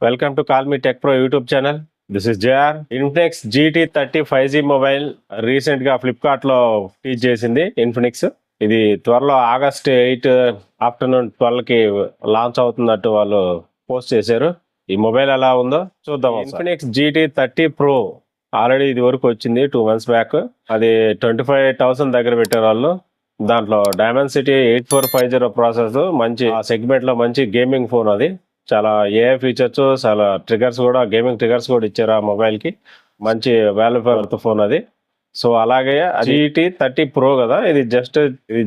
Welcome to Call Me Tech Pro YouTube channel. This is JR. Infinix GT30 5G mobile recent గా Flipkart లో teach చేసింది Infinix. ఇది త్వరలో August 8 afternoon 12 కి launch అవుతున్నట్టు వాళ్ళు పోస్ట్ చేశారు. ఈ మొబైల్ ఎలా ఉందో చూద్దాం. ఇన్ఫినిక్స్ GT30 Pro ఆల్రెడీ ఇది వరకు వచ్చింది 2 months బ్యాక్. అది 25,000 దగ్గర పెట్టారు వాళ్ళు. దాంట్లో డైమెన్సిటీ 8450 ప్రాసెస్, మంచి సెగ్మెంట్ లో మంచి గేమింగ్ ఫోన్. అది చాలా ఏఐ ఫీచర్స్, చాలా ట్రిగర్స్ కూడా, గేమింగ్ ట్రిగర్స్ కూడా ఇచ్చారు ఆ మొబైల్ కి. మంచి వాల్యుబుల్ ఫోన్ అది. సో అలాగే GT30 Pro కదా, ఇది జస్ట్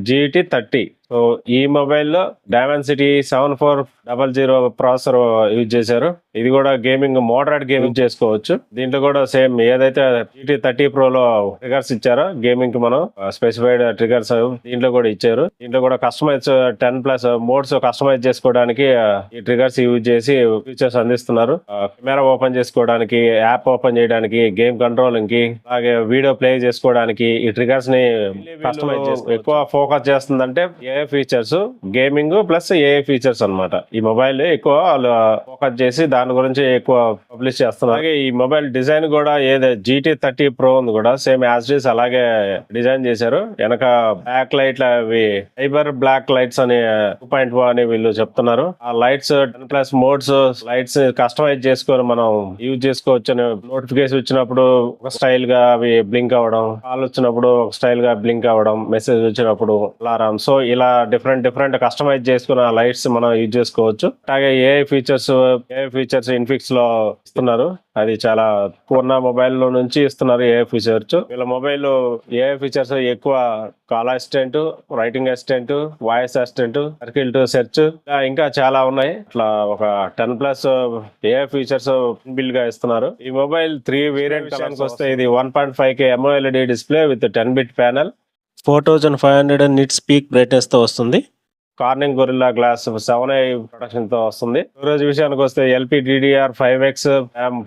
GT30. సో ఈ మొబైల్లో డైమెన్సిటీ 7400 ప్రాసెసర్ యూజ్ చేశారు. ఇది కూడా గేమింగ్, మోడరేట్ గేమింగ్ చేసుకోవచ్చు. దీంట్లో కూడా సేమ్ ఏదైతే GT30 Pro లో ట్రిగర్స్ ఇచ్చారో గేమింగ్ కి మనం స్పెసిఫైడ్ ట్రిగర్స్ దీంట్లో కూడా ఇచ్చారు. దీంట్లో కూడా కస్టమైజ్ 10+ మోడ్స్ కస్టమైజ్ చేసుకోవడానికి ఈ ట్రిగర్స్ యూజ్ చేసి ఫీచర్స్ అందిస్తున్నారు. కెమెరా ఓపెన్ చేసుకోవడానికి, యాప్ ఓపెన్ చేయడానికి, గేమ్ కంట్రోలింగ్ కి, అలాగే వీడియో ప్లే చేసుకోవడానికి ఈ ట్రిగర్స్ ని కస్టమైజ్ చేసి ఎక్కువ ఫోకస్ చేస్తుందంటే AI features, gaming plus AI features అన్నమాట. ఈ మొబైల్ ఎక్కువ వాళ్ళు ఫోకస్ చేసి దాని గురించి ఎక్కువ పబ్లిష్ చేస్తున్నారు. అలాగే ఈ మొబైల్ డిజైన్ కూడా ఏదో GT30 Pro ఉంది కూడా సేమ్ యాజ్ ఇట్ ఈస్ అలాగే డిజైన్ చేశారు. వెనక బ్లాక్ లైట్ అవి ఫైబర్ బ్లాక్ లైట్స్ అని 2.1 అని వీళ్ళు చెప్తున్నారు. ఆ లైట్స్ 10+ మోడ్స్ లైట్స్ కస్టమైజ్ చేసుకొని మనం యూజ్ చేసుకోవచ్చు. నోటిఫికేషన్ వచ్చినప్పుడు ఒక స్టైల్ గా అవి బ్లింక్ అవ్వడం, కాల్ వచ్చినప్పుడు ఒక స్టైల్ గా బ్లింక్ అవ్వడం, మెసేజ్ వచ్చినప్పుడు అలారం. సో ఇలా డిఫరెంట్ కస్టమైజ్ చేసుకున్న లైట్స్ మనం యూజ్ చేసుకోవచ్చు. అలాగే ఏఐ ఫీచర్స్ ఇన్ఫిక్స్ లో ఇస్తున్నారు. అది చాలా పూర్ణ మొబైల్ లో నుంచి ఇస్తున్నారు ఏఐ ఫీచర్స్. వీళ్ళ మొబైల్ ఏఐ ఫీచర్స్ ఎక్కువ call assistant, writing assistant, voice assistant, circle to search, ఇంకా చాలా ఉన్నాయి. అట్లా ఒక 10+ ఏఐ ఫీచర్స్ బిల్ గా ఇస్తున్నారు. ఈ మొబైల్ 3 వేరియంట్ కలర్స్ వస్తాయి. ఇది 1.5K AMOLED display with 10-bit panel, 4500 nits peak brightness తో వస్తుంది. Corning gorilla glass 7i protection తో వస్తుంది. స్టోరేజ్ విషయానికి వస్తే LPDDR5X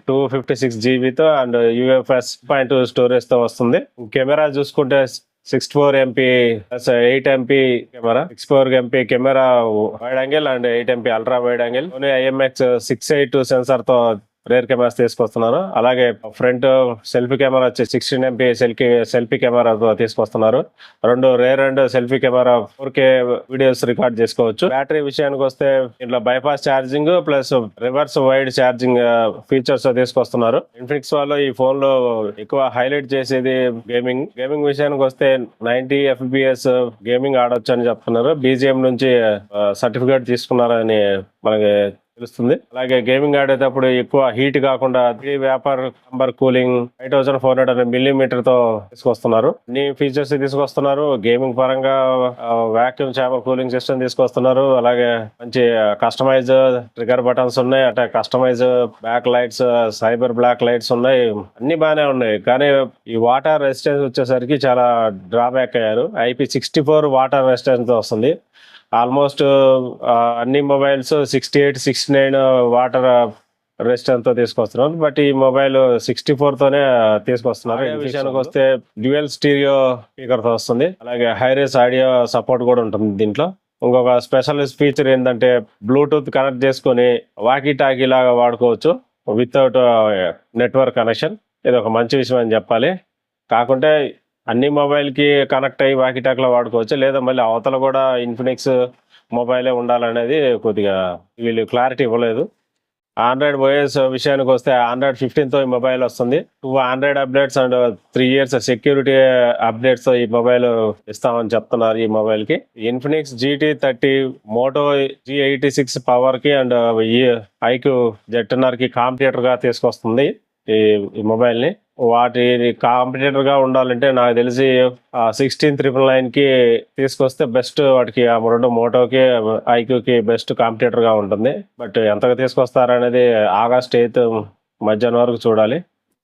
256 GB తో అండ్ UFS 2.2 స్టోరేజ్ తో వస్తుంది. కెమెరా చూసుకుంటే 64MP plus 8MP camera, 64MP camera wide angle and 8MP ultra wide angle. IMX682 sensor తో రేర్ కెమెరాస్ తీసుకొస్తున్నారు. అలాగే ఫ్రంట్ సెల్ఫీ కెమెరా వచ్చి 16MP సెల్ఫీ కెమెరా తీసుకొస్తున్నారు. 2 rare and selfie camera 4K videos record చేసుకోవచ్చు. Battery విషయానికి వస్తే ఇంట్లో bypass charging plus reverse wide charging features తీసుకొస్తున్నారు. ఇన్ఫినిక్స్ వాళ్ళు ఈ ఫోన్ లో ఎక్కువ హైలైట్ చేసేది గేమింగ్ విషయానికి వస్తే 90 FPS గేమింగ్ ఆడొచ్చు అని చెప్తున్నారు. BGM నుంచి సర్టిఫికేట్ తీసుకున్నారని మనకి తెలుస్తుంది. అలాగే గేమింగ్ ఆడేటప్పుడు ఎక్కువ హీట్ కాకుండా 3 వేపర్ ఛాంబర్ కూలింగ్ 5400 mm తో తీసుకొస్తున్నారు. అన్ని ఫీచర్స్ తీసుకొస్తున్నారు. గేమింగ్ పరంగా వాక్యూమ్ ఛాంబర్ కూలింగ్ సిస్టమ్ తీసుకొస్తున్నారు. అలాగే మంచి కస్టమైజ్ ట్రిగర్ బటన్స్ ఉన్నాయి. అంటే customize back lights, cyber black lights ఉన్నాయి. అన్ని బాగానే ఉన్నాయి. కానీ ఈ వాటర్ రెసిస్టెన్స్ వచ్చేసరికి చాలా డ్రాబ్యాక్ అయ్యారు. IP64 వాటర్ రెసిస్టెన్స్ తో వస్తుంది. ఆల్మోస్ట్ అన్ని మొబైల్స్ 68, 69 వాటర్ రెసిస్టెన్స్ తో తీసుకొస్తున్నారు. బట్ ఈ మొబైల్ 64 తోనే తీసుకొస్తున్నారు. ఈ విషయానికి వస్తే డ్యూయల్ స్టీరియో స్పీకర్ తో వస్తుంది. అలాగే హైరేస్ ఆడియో సపోర్ట్ కూడా ఉంటుంది దీంట్లో. ఇంకొక స్పెషలిస్ట్ ఫీచర్ ఏంటంటే బ్లూటూత్ కనెక్ట్ చేసుకొని వాకీ టాకీ లాగా వాడుకోవచ్చు వితౌట్ నెట్వర్క్ కనెక్షన్. ఇది ఒక మంచి విషయం అని చెప్పాలి. కాకుంటే అన్ని మొబైల్ కి కనెక్ట్ అయ్యి వాకిటాక్ లో వాడుకోవచ్చు, లేదా మళ్ళీ అవతల కూడా ఇన్ఫినిక్స్ మొబైలే ఉండాలనేది కొద్దిగా వీళ్ళు క్లారిటీ ఇవ్వలేదు. ఆండ్రాయిడ్ OS విషయానికి వస్తే Android 15 తో ఈ మొబైల్ వస్తుంది. 2 Android updates and 3 years security updates తో ఈ మొబైల్ ఇస్తామని చెప్తున్నారు. ఈ మొబైల్ కి Infinix GT30 Moto G86 power కి అండ్ IQ ZR కి కాంపిటేటర్ గా తీసుకొస్తుంది ఈ మొబైల్ ని. వాటి కాంపిటేటర్ గా ఉండాలంటే నాకు తెలిసి 16999 కి తీసుకొస్తే బెస్ట్. వాటికి ఆ 2 మోటోకి ఐక్యూకి బెస్ట్ కాంపిటేటర్ గా ఉంటుంది. బట్ ఎంతగా తీసుకొస్తారనేది ఆగస్ట్ 8 మధ్యాహ్నం వరకు చూడాలి.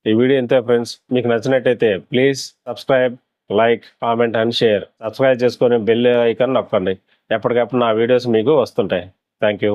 ఈ వీడియో ఇంతే ఫ్రెండ్స్. మీకు నచ్చినట్టయితే please subscribe, like, comment and share. Subscribe చేసుకొని బెల్ ఐకాన్ నొక్కండి. ఎప్పటికప్పుడు నా వీడియోస్ మీకు వస్తుంటాయి. Thank you.